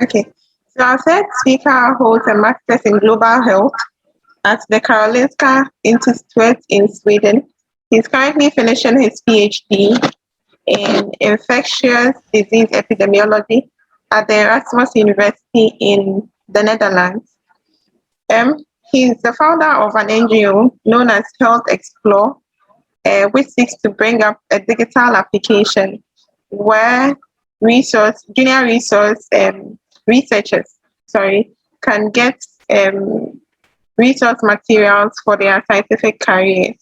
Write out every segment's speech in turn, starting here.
Okay. So our third speaker holds a master's in global health at the Karolinska Institute in Sweden. He's currently finishing his PhD in infectious disease epidemiology at the Erasmus University in the Netherlands. He's the founder of an NGO known as Health Explore, which seeks to bring up a digital application where junior researchers can get resource materials for their scientific careers.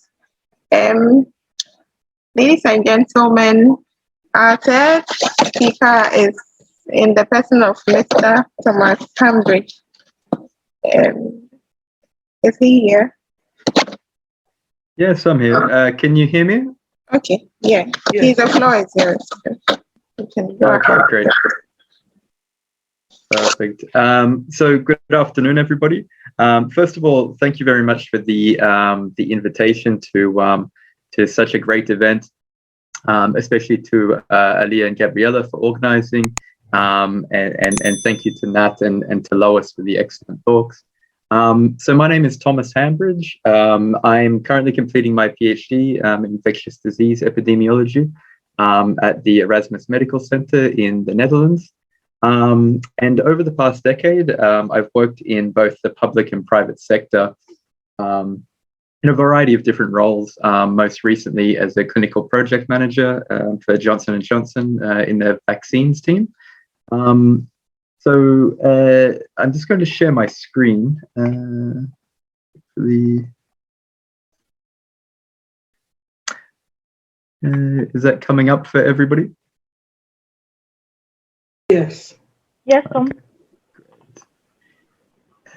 Ladies and gentlemen, our third speaker is in the person of Mr. Thomas Hambridge. Is he here? Yes, I'm here. Can you hear me? Okay, yeah. Yes. The floor is yours. You can go ahead. Great. Perfect. So good afternoon, everybody. First of all, thank you very much for the invitation to such a great event, especially to Alia and Gabriella for organizing, and thank you to Nat and to Lois for the excellent talks. So my name is Thomas Hambridge. I'm currently completing my PhD in infectious disease epidemiology at the Erasmus Medical Center in the Netherlands. And over the past decade, I've worked in both the public and private sector in a variety of different roles, most recently as a clinical project manager for Johnson & Johnson in their vaccines team. So I'm just going to share my screen. Is that coming up for everybody? Yes. Yes, Tom.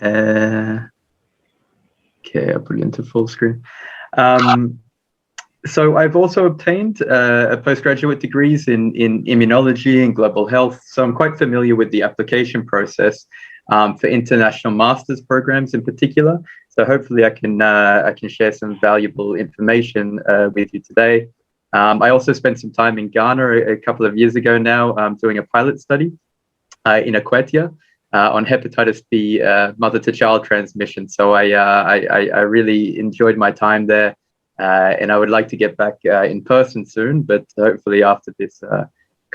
Okay, I'll put it into full screen. So I've also obtained a postgraduate degrees in immunology and global health. So I'm quite familiar with the application process for international master's programs in particular. So hopefully I can share some valuable information with you today. I also spent some time in Ghana a couple of years ago now doing a pilot study in Akwetia on hepatitis B mother-to-child transmission. So I really enjoyed my time there. And I would like to get back in person soon, but hopefully after this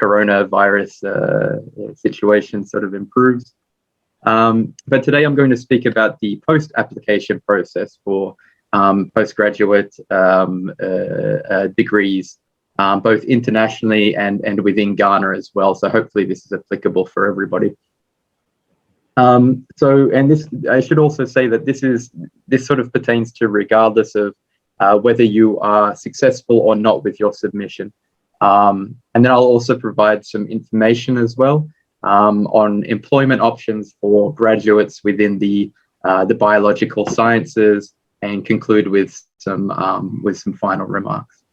coronavirus situation sort of improves. But today I'm going to speak about the post-application process for postgraduate degrees, both internationally and within Ghana as well. So hopefully this is applicable for everybody. I should also say that this sort of pertains to regardless of whether you are successful or not with your submission. And then I'll also provide some information as well on employment options for graduates within the biological sciences, and conclude with some final remarks.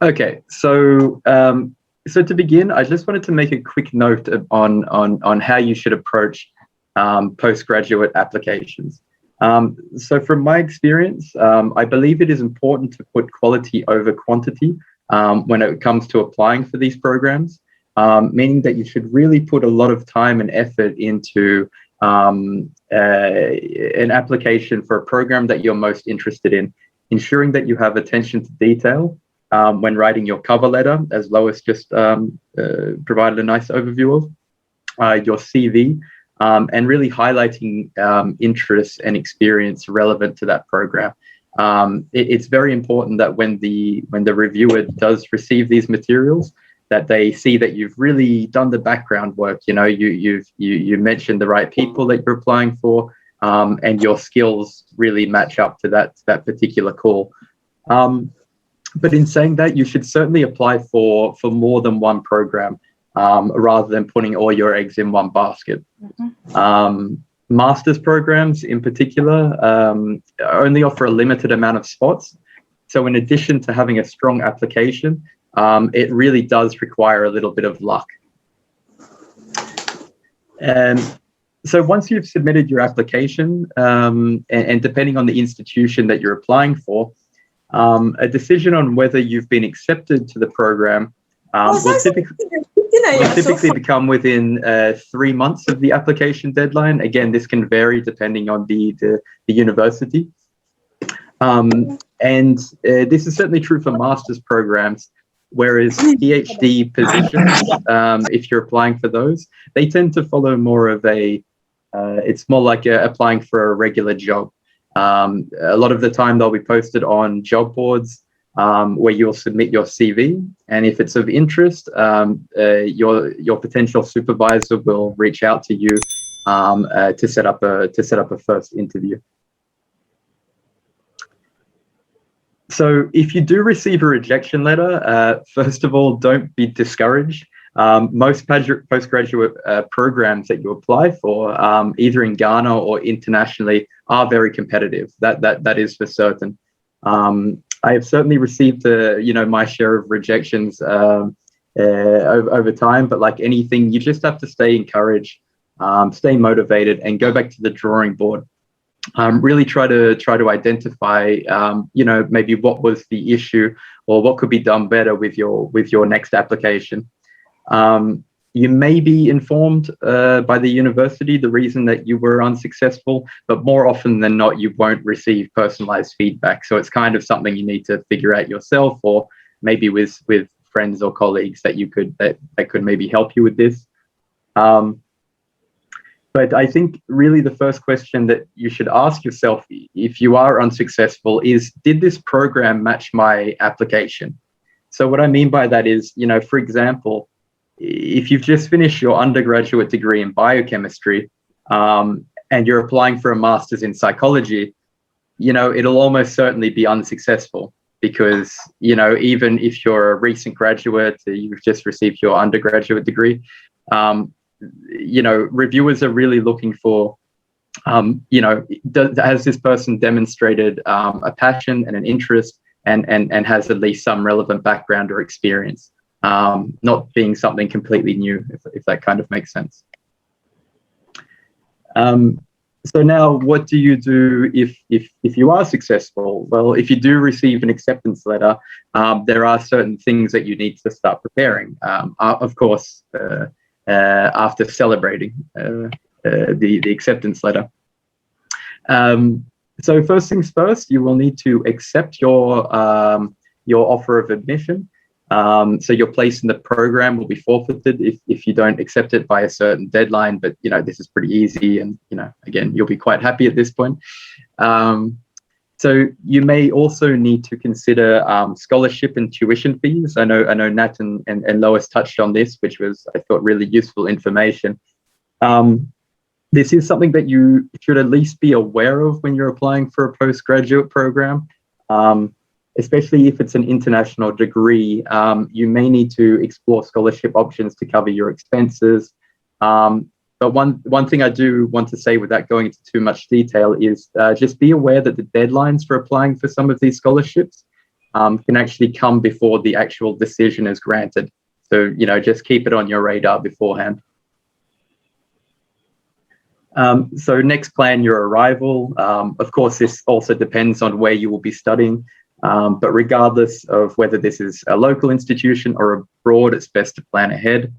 Okay, so to begin, I just wanted to make a quick note on how you should approach postgraduate applications. So from my experience, I believe it is important to put quality over quantity when it comes to applying for these programs, meaning that you should really put a lot of time and effort into an application for a program that you're most interested in, ensuring that you have attention to detail when writing your cover letter, as Lois just provided a nice overview of, your CV, and really highlighting interests and experience relevant to that program. It's very important that when the reviewer does receive these materials, that they see that you've really done the background work. You know, you mentioned the right people that you're applying for, and your skills really match up to that particular call. But in saying that, you should certainly apply for more than one program, rather than putting all your eggs in one basket. Mm-hmm. Master's programs in particular only offer a limited amount of spots. So in addition to having a strong application, it really does require a little bit of luck. And so once you've submitted your application, and depending on the institution that you're applying for, a decision on whether you've been accepted to the program will typically... will typically become within 3 months of the application deadline. Again, this can vary depending on the university. And this is certainly true for master's programs, whereas PhD positions, if you're applying for those, they tend to follow more of it's more like applying for a regular job. A lot of the time they'll be posted on job boards where you'll submit your CV, and if it's of interest, your potential supervisor will reach out to you to set up a first interview. So if you do receive a rejection letter, first of all, don't be discouraged. Most postgraduate programs that you apply for, either in Ghana or internationally, are very competitive. That is for certain. I have certainly received my share of rejections over time, but like anything, you just have to stay encouraged, stay motivated, and go back to the drawing board. Really try to identify, maybe what was the issue or what could be done better with your next application. You may be informed by the university the reason that you were unsuccessful, but more often than not, you won't receive personalized feedback. So it's kind of something you need to figure out yourself, or maybe with friends or colleagues that could maybe help you with this. But I think really the first question that you should ask yourself if you are unsuccessful is, did this program match my application? So what I mean by that is, for example, if you've just finished your undergraduate degree in biochemistry and you're applying for a master's in psychology, it'll almost certainly be unsuccessful because, even if you're a recent graduate, you've just received your undergraduate degree, reviewers are really looking for, has this person demonstrated a passion and an interest and has at least some relevant background or experience, not being something completely new, if that kind of makes sense. So now what do you do if you are successful? Well, if you do receive an acceptance letter, there are certain things that you need to start preparing. Of course, after celebrating the acceptance letter. So first things first, you will need to accept your offer of admission. So your place in the program will be forfeited if you don't accept it by a certain deadline, but this is pretty easy, and again, you'll be quite happy at this point. So you may also need to consider scholarship and tuition fees. I know Nat and Lois touched on this, which was, I thought, really useful information. This is something that you should at least be aware of when you're applying for a postgraduate program, especially if it's an international degree. You may need to explore scholarship options to cover your expenses. But one thing I do want to say without going into too much detail is just be aware that the deadlines for applying for some of these scholarships can actually come before the actual decision is granted. So, just keep it on your radar beforehand. So next, plan your arrival. Of course, this also depends on where you will be studying. But regardless of whether this is a local institution or abroad, it's best to plan ahead.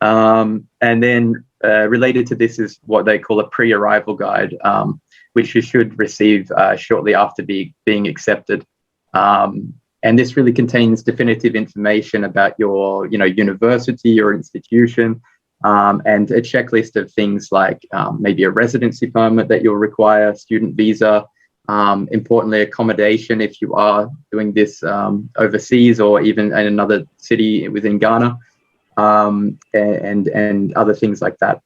And then related to this is what they call a pre-arrival guide, which you should receive shortly after being accepted. And this really contains definitive information about your university or institution, and a checklist of things like maybe a residency permit that you'll require, student visa, importantly, accommodation if you are doing this overseas or even in another city within Ghana, and other things like that.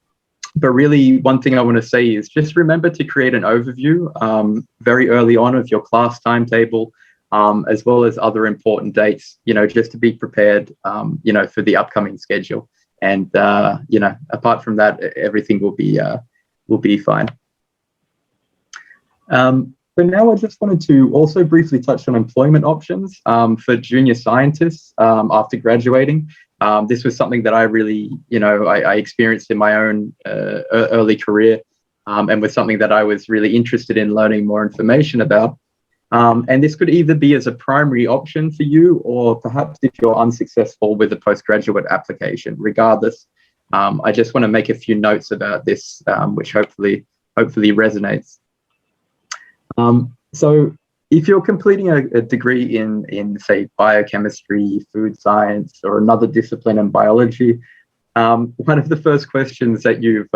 But really, one thing I want to say is just remember to create an overview very early on of your class timetable, as well as other important dates, just to be prepared, for the upcoming schedule. And, apart from that, everything will be fine. So now I just wanted to also briefly touch on employment options for junior scientists after graduating. This was something that I really, I experienced in my own early career, and was something that I was really interested in learning more information about. And this could either be as a primary option for you, or perhaps if you're unsuccessful with a postgraduate application. Regardless, I just want to make a few notes about this, which hopefully resonates. So if you're completing a degree in say biochemistry, food science, or another discipline in biology, one of the first questions that you've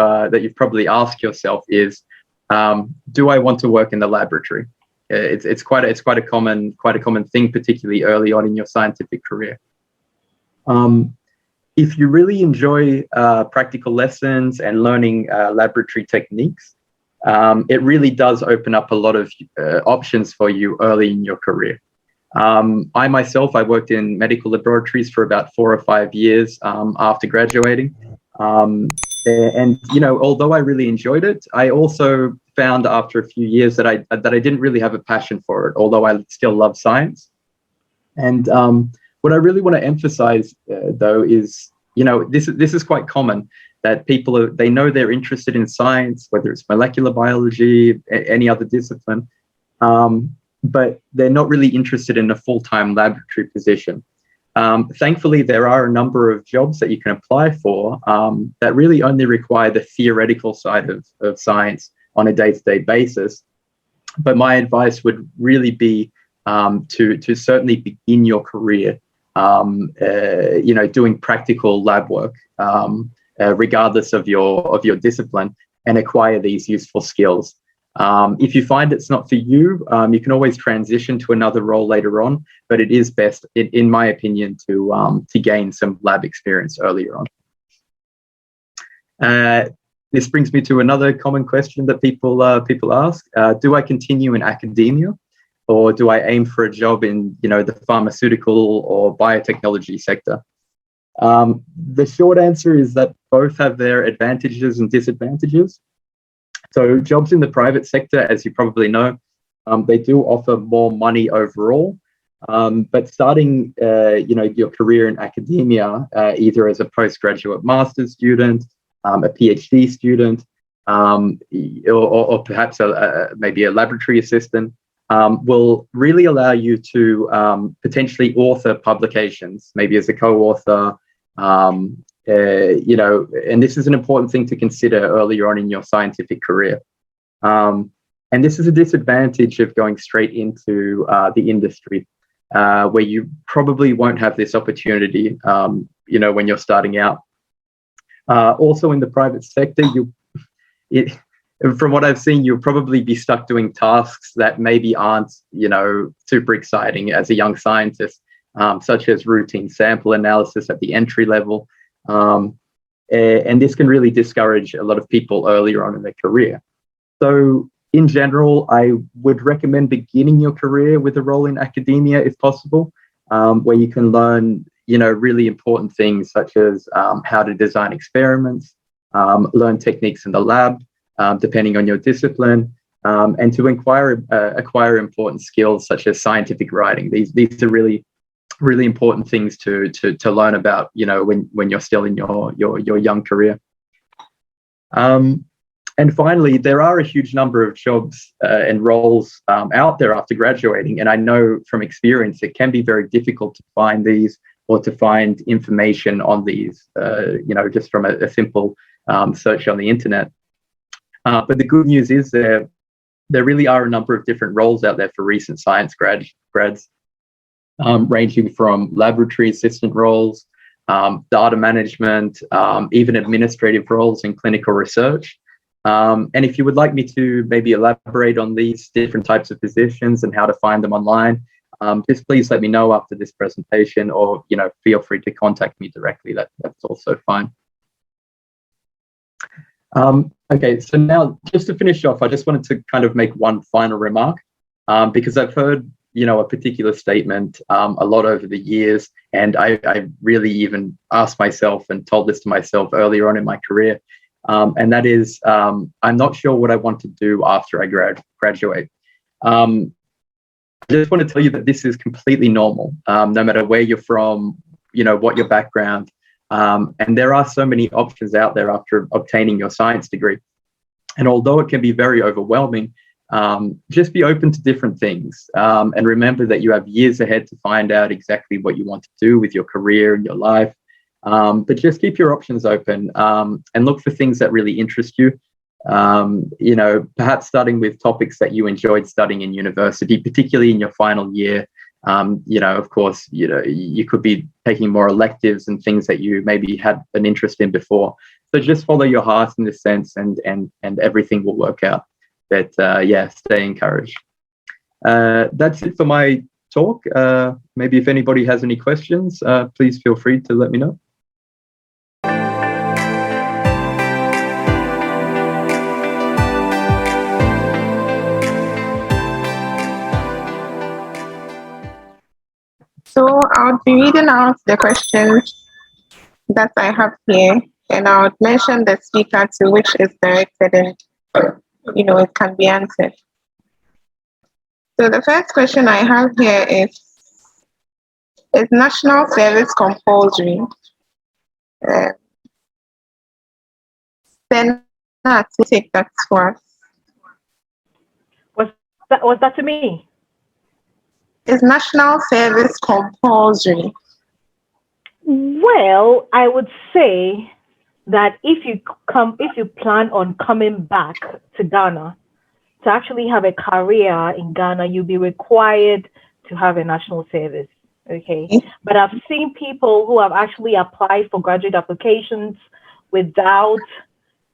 probably asked yourself is, do I want to work in the laboratory? It's quite a common thing, particularly early on in your scientific career. If you really enjoy practical lessons and learning laboratory techniques, it really does open up a lot of options for you early in your career. I myself, I worked in medical laboratories for about 4 or 5 years after graduating. And, you know, although I really enjoyed it, I also found after a few years that I didn't really have a passion for it, although I still love science. And what I really want to emphasize, though, is, you know, this is quite common, that people they know they're interested in science, whether it's molecular biology, any other discipline, but they're not really interested in a full-time laboratory position. Thankfully, there are a number of jobs that you can apply for that really only require the theoretical side of science on a day-to-day basis. But my advice would really be to certainly begin your career, you know, doing practical lab work, regardless of your discipline, and acquire these useful skills. If you find it's not for you, you can always transition to another role later on, but it is best, in my opinion, to gain some lab experience earlier on. This brings me to another common question that people ask: do I continue in academia, or do I aim for a job in, you know, the pharmaceutical or biotechnology sector? The short answer is that both have their advantages and disadvantages. So jobs in the private sector, as you probably know, they do offer more money overall. But starting, you know, your career in academia, either as a postgraduate master's student, a PhD student, or perhaps maybe a laboratory assistant, will really allow you to potentially author publications, maybe as a co-author. You know, and this is an important thing to consider earlier on in your scientific career. And this is a disadvantage of going straight into the industry, where you probably won't have this opportunity, you know, when you're starting out. Also in the private sector, from what I've seen, you'll probably be stuck doing tasks that maybe aren't, you know, super exciting as a young scientist, such as routine sample analysis at the entry level. And this can really discourage a lot of people earlier on in their career. So in general, I would recommend beginning your career with a role in academia if possible, where you can learn, you know, really important things such as how to design experiments, learn techniques in the lab, depending on your discipline, and to acquire important skills such as scientific writing. These are really important things to learn about, you know, when you're still in your young career. And finally, there are a huge number of jobs and roles out there after graduating, and I know from experience it can be very difficult to find these, or to find information on these, you know, just from a simple search on the internet. But the good news is there really are a number of different roles out there for recent science grads. Ranging from laboratory assistant roles, data management, even administrative roles in clinical research. And if you would like me to maybe elaborate on these different types of positions and how to find them online, just please let me know after this presentation, or, you know, feel free to contact me directly. That's also fine. Okay, so now just to finish off, I just wanted to kind of make one final remark, because I've heard, you know, a particular statement a lot over the years, and I really even asked myself and told this to myself earlier on in my career, and that is, I'm not sure what I want to do after I graduate. I just want to tell you that this is completely normal, no matter where you're from, you know, what your background, and there are so many options out there after obtaining your science degree. And although it can be very overwhelming, just be open to different things, and remember that you have years ahead to find out exactly what you want to do with your career and your life. But just keep your options open, and look for things that really interest you. Perhaps starting with topics that you enjoyed studying in university, particularly in your final year. Of course, you could be taking more electives and things that you maybe had an interest in before. So just follow your heart in this sense, and everything will work out. But stay encouraged. That's it for my talk. Maybe if anybody has any questions, please feel free to let me know. So I'll be reading out the questions that I have here, and I'll mention the speaker to which is directed, and it can be answered. So the first question I have here is national service compulsory? Then Nat, take that for us. Was that to me? Is national service compulsory? Well, I would say that if you plan on coming back to Ghana to actually have a career in Ghana, you'll be required to have a national service. Okay. But I've seen people who have actually applied for graduate applications without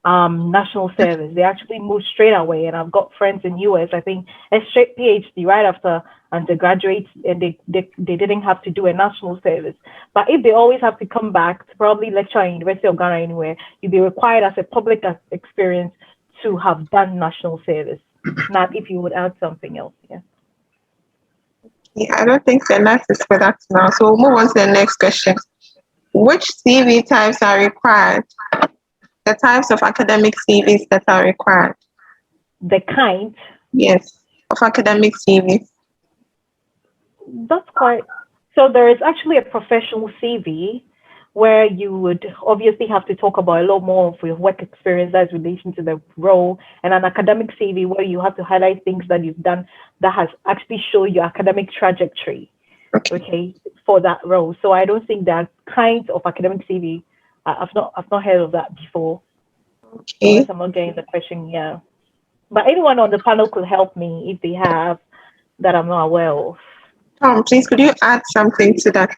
national service. They actually move straight away. And I've got friends in US, I think a straight PhD right after undergraduate, and they didn't have to do a national service. But if they always have to come back to probably lecture in University of Ghana anywhere, you'll be required as a public experience to have done national service. Not if you would add something else. Yeah, I don't think so. That is for that now. So we'll move on to the next question. Which CV types are required? The types of academic CVs that are required. The kind? Yes, of academic CVs. That's quite... So there is actually a professional CV where you would obviously have to talk about a lot more of your work experience that's in relation to the role, and an academic CV where you have to highlight things that you've done that has actually shown your academic trajectory, okay, for that role. So I don't think that kinds of academic CV, I've not heard of that before. Okay. Unless I'm not getting the question, yeah. But anyone on the panel could help me if they have that I'm not aware of. Tom, please, could you add something to that?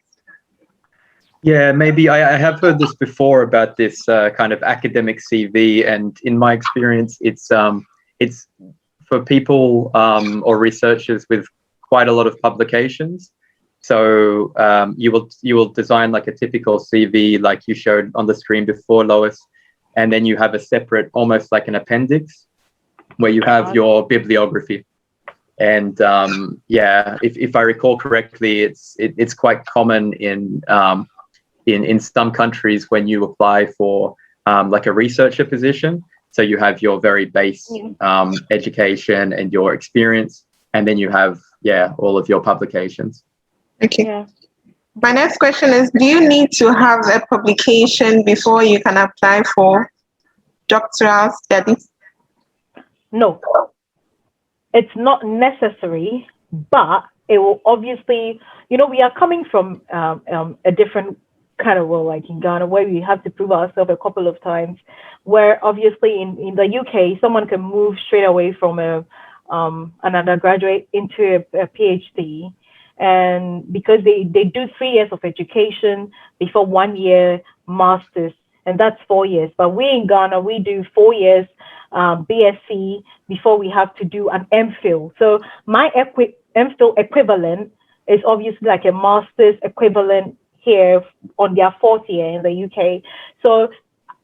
Yeah, maybe I have heard this before about this kind of academic CV, and in my experience, it's for people or researchers with quite a lot of publications. So you will design like a typical CV, like you showed on the screen before, Lois, and then you have a separate, almost like an appendix, where you have your bibliography. And if I recall correctly, it's quite common in some countries when you apply for like a researcher position. So you have your very base education and your experience, and then you have all of your publications. Okay. Yeah. My next question is, do you need to have a publication before you can apply for doctoral studies? No, it's not necessary, but it will obviously, we are coming from a different kind of role, like in Ghana, where we have to prove ourselves a couple of times, where obviously in the UK, someone can move straight away from an undergraduate into a PhD. And because they do 3 years of education before 1 year master's, and that's 4 years. But we in Ghana, we do 4 years BSc before we have to do an MPhil. So my MPhil equivalent is obviously like a master's equivalent here on their 4th year in the UK. So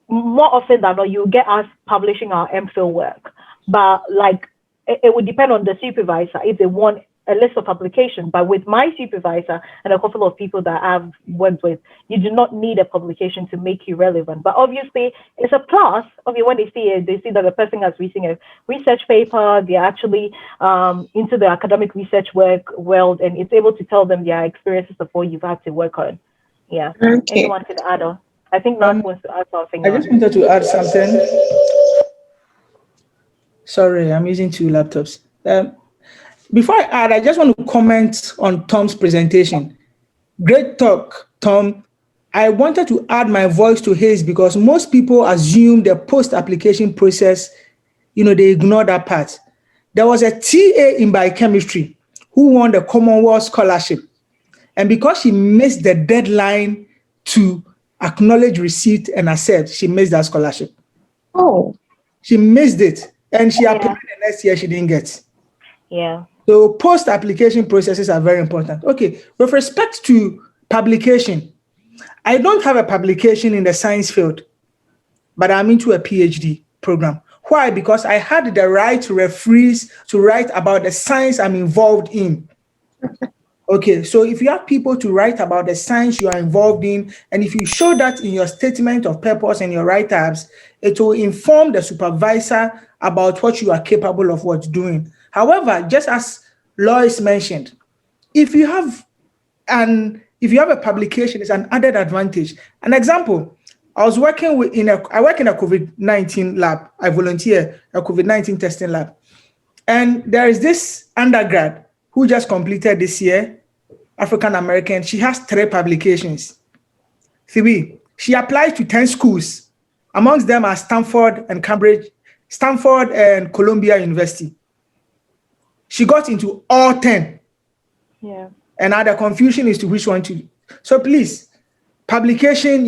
more often than not, you get us publishing our MPhil work. But like it would depend on the supervisor if they want a list of applications. But with my supervisor and a couple of people that I've worked with, you do not need a publication to make you relevant. But obviously, it's a plus. Okay, when they see it, they see that the person has written a research paper, they're actually into the academic research world, and it's able to tell them their experiences of what you've had to work on. Yeah. Okay. Anyone can add on? I think Nat wants to add something. I just wanted to add something. Sorry, I'm using two laptops. Before I add, I just want to comment on Tom's presentation. Great talk, Tom. I wanted to add my voice to his because most people assume the post-application process, they ignore that part. There was a TA in biochemistry who won the Commonwealth Scholarship. And because she missed the deadline to acknowledge receipt and accept, she missed that scholarship. Oh. She missed it. And she applied the next year, she didn't get. Yeah. So post-application processes are very important. Okay, with respect to publication, I don't have a publication in the science field, but I'm into a PhD program. Why? Because I had the right to referees to write about the science I'm involved in. Okay, so if you have people to write about the science you are involved in, and if you show that in your statement of purpose and your write-ups, it will inform the supervisor about what you are capable of doing. However, just as Lois mentioned, if you have a publication, it's an added advantage. An example, I work in a COVID-19 lab. I volunteer a COVID-19 testing lab. And there is this undergrad who just completed this year, African American. She has 3 publications. 3. She applied to 10 schools. Amongst them are Stanford and Columbia University. She got into all 10. Yeah. And now the confusion is to which one to. So please, publication,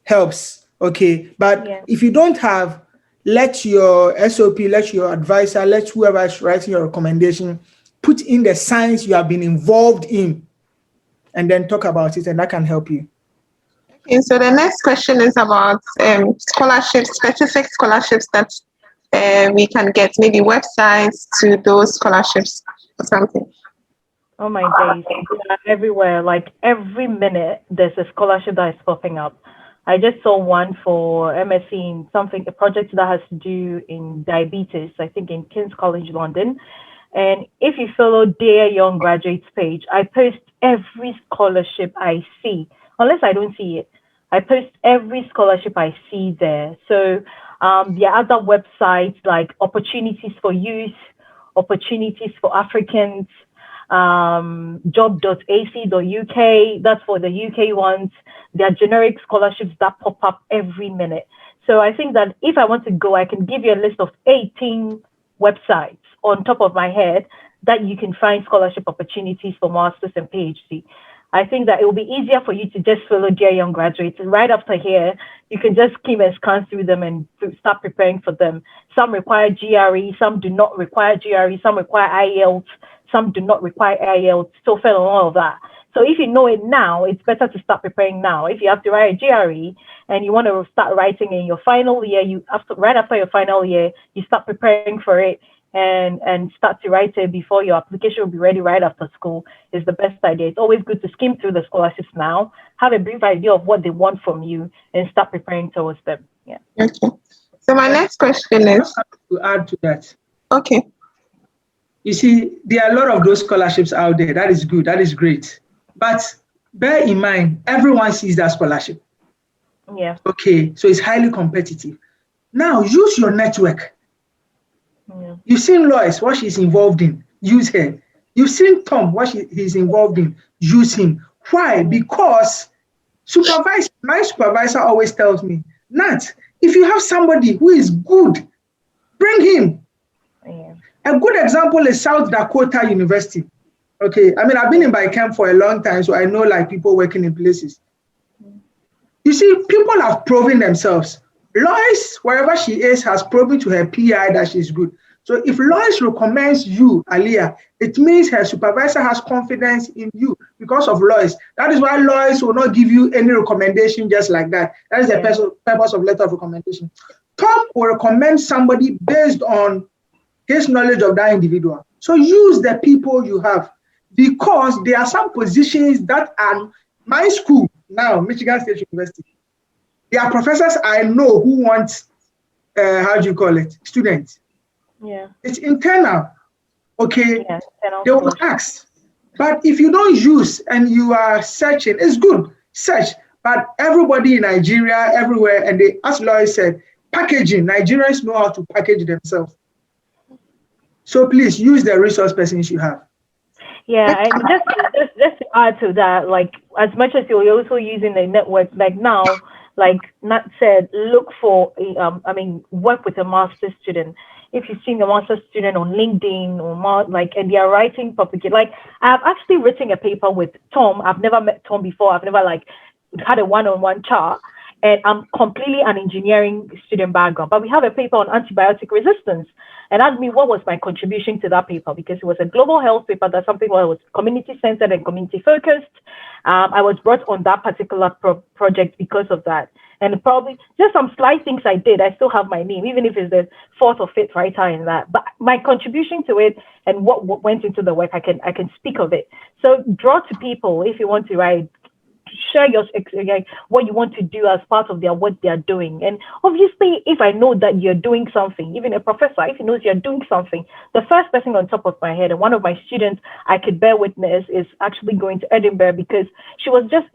helps. Okay. But if you don't have, let your SOP, let your advisor, let whoever is writing your recommendation, put in the science you have been involved in, and then talk about it, and that can help you. Okay, so the next question is about scholarships, specific scholarships that we can get, maybe websites to those scholarships or something. Oh my days, everywhere. Like every minute, there's a scholarship that is popping up. I just saw one for MSc in a project that has to do in diabetes, I think in King's College London. And if you follow Dear Young Graduates page, I post every scholarship I see, unless I don't see it. I post every scholarship I see there. So there are other websites like Opportunities for Youth, Opportunities for Africans, job.ac.uk, that's for the UK ones. There are generic scholarships that pop up every minute. So I think that if I want to go, I can give you a list of 18 websites on top of my head that you can find scholarship opportunities for masters and PhD. I think that it will be easier for you to just follow Dear Young Graduates. Right after here, you can just skim and scan through them and start preparing for them. Some require GRE, some do not require GRE, some require IELTS, some do not require IELTS, TOEFL and all of that. So if you know it now, it's better to start preparing now. If you have to write a GRE and you want to start writing in your final year, right after your final year, you start preparing for it and start to write it before your application will be ready right after school is the best idea. It's always good to skim through the scholarships now, have a brief idea of what they want from you, and start preparing towards them. Yeah. Okay. So my next question is to add to that. Okay. You see, there are a lot of those scholarships out there. That is good. That is great. But bear in mind, everyone sees that scholarship. Yeah. Okay. So it's highly competitive. Now use your network. Yeah. You've seen Lois, what she's involved in, use her. You've seen Tom, what he's involved in, use him. Why? Because my supervisor always tells me, Nat, if you have somebody who is good, bring him. Yeah. A good example is South Dakota University. Okay, I mean, I've been in Biochem for a long time, so I know like people working in places. You see, people have proven themselves. Lois, wherever she is, has proven to her PI that she's good. So if Lois recommends you, Aliyah, it means her supervisor has confidence in you because of Lois. That is why Lois will not give you any recommendation just like that. That is the purpose of letter of recommendation. Tom will recommend somebody based on his knowledge of that individual. So use the people you have, because there are some positions that are my school now, Michigan State University. There are professors I know who want, students. Yeah. It's internal. Okay. Yeah, they will ask. But if you don't use and you are searching, it's good, search. But everybody in Nigeria, everywhere, and as Lois said, packaging, Nigerians know how to package themselves. So please use the resource persons you have. Yeah, and just to add to that, like as much as you're also using the network, like now, like Nat said, look for work with a master's student. If you've seen a master's student on LinkedIn or and they are writing publicly, like I've actually written a paper with Tom. I've never met Tom before. I've never had a one-on-one chat. And I'm completely an engineering student background, but we have a paper on antibiotic resistance. And asked me what was my contribution to that paper, because it was a global health paper. That's something that was community centered and community focused. I was brought on that particular project because of that. And probably just some slight things I did, I still have my name, even if it's the fourth or fifth writer in that. But my contribution to it and what went into the work, I can speak of it. So draw to people if you want to write. Share what you want to do as part of what they're doing. And obviously, if I know that you're doing something, even a professor, if he knows you're doing something, the first person on top of my head, and one of my students I could bear witness, is actually going to Edinburgh because she was just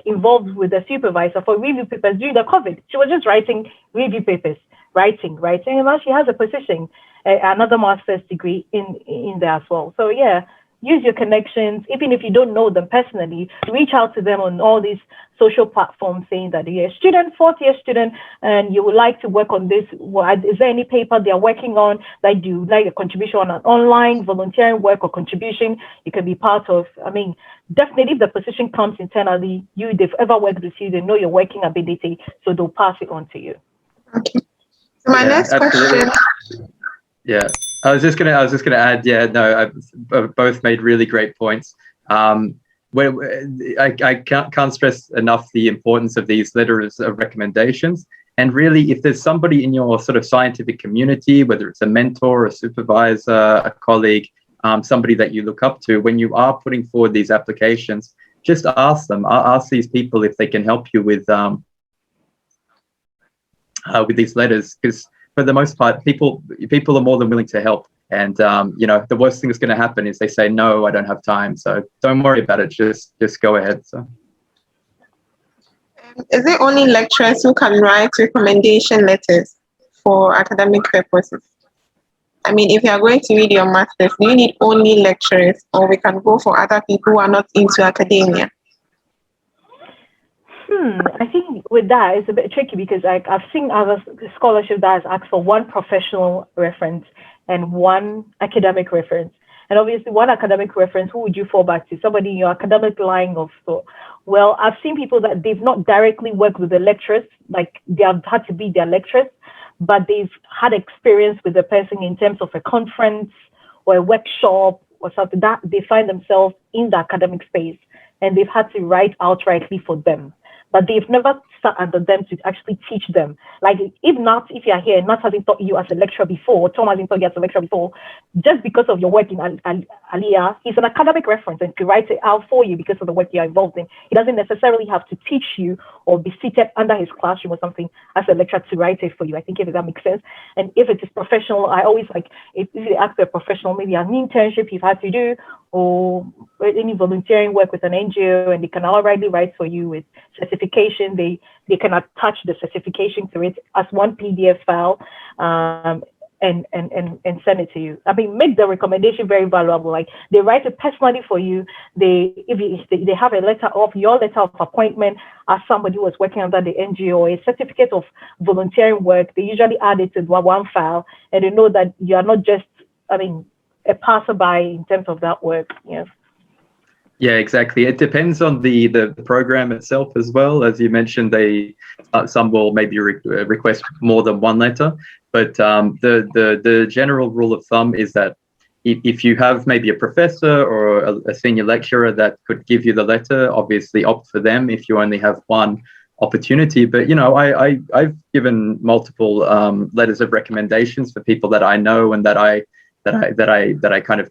involved with the supervisor for review papers during the COVID. She was just writing review papers, writing, and now she has a position, another master's degree in there as well. So yeah. Use your connections, even if you don't know them personally, reach out to them on all these social platforms saying that you're a student, fourth-year student, and you would like to work on this. Is there any paper they're working on that you like a contribution on an online volunteering work or contribution you can be part of? I mean, definitely if the position comes internally, they've ever worked with you, they know your working ability, so they'll pass it on to you. Okay. So my next question. Yeah. I was just gonna add. Yeah, no, both made really great points. I can't stress enough the importance of these letters of recommendations. And really, if there's somebody in your sort of scientific community, whether it's a mentor, a supervisor, a colleague, somebody that you look up to, when you are putting forward these applications, just ask them. Ask these people if they can help you with these letters, because for the most part, people are more than willing to help. And, the worst thing that's going to happen is they say, no, I don't have time. So don't worry about it. Just go ahead. So, is it only lecturers who can write recommendation letters for academic purposes? I mean, if you are going to read your master's, do you need only lecturers, or we can go for other people who are not into academia? I think with that, it's a bit tricky because I've seen other scholarship that has asked for one professional reference and one academic reference. And obviously, one academic reference, who would you fall back to? Somebody in your academic line of thought. Well, I've seen people that they've not directly worked with the lecturers, like they have had to be their lecturers, but they've had experience with the person in terms of a conference or a workshop or something, that they find themselves in the academic space and they've had to write outrightly for them. But they've never sat under them to actually teach them. Like, if you're here, Nat hasn't taught you as a lecturer before, Tom hasn't taught you as a lecturer before, just because of your work in Aliyah, he's an academic reference and to write it out for you because of the work you're involved in. He doesn't necessarily have to teach you or be seated under his classroom or something as a lecturer to write it for you. I think if that makes sense. And if it is professional, I always if you ask a professional, maybe an internship you've had to do, or any volunteering work with an NGO, and they can already write for you with certification. They can attach the certification to it as one PDF file and send it to you. I mean, make the recommendation very valuable. Like, they write it personally for you. They have a letter of your letter of appointment as somebody who was working under the NGO, a certificate of volunteering work. They usually add it to one file, and they know that you are not just, a passerby in terms of that work. Yes. Yeah, exactly. It depends on the program itself as well. As you mentioned, some will maybe request more than one letter, but the general rule of thumb is that if you have maybe a professor or a senior lecturer that could give you the letter, obviously opt for them if you only have one opportunity. But I've given multiple letters of recommendations for people that I know and that I kind of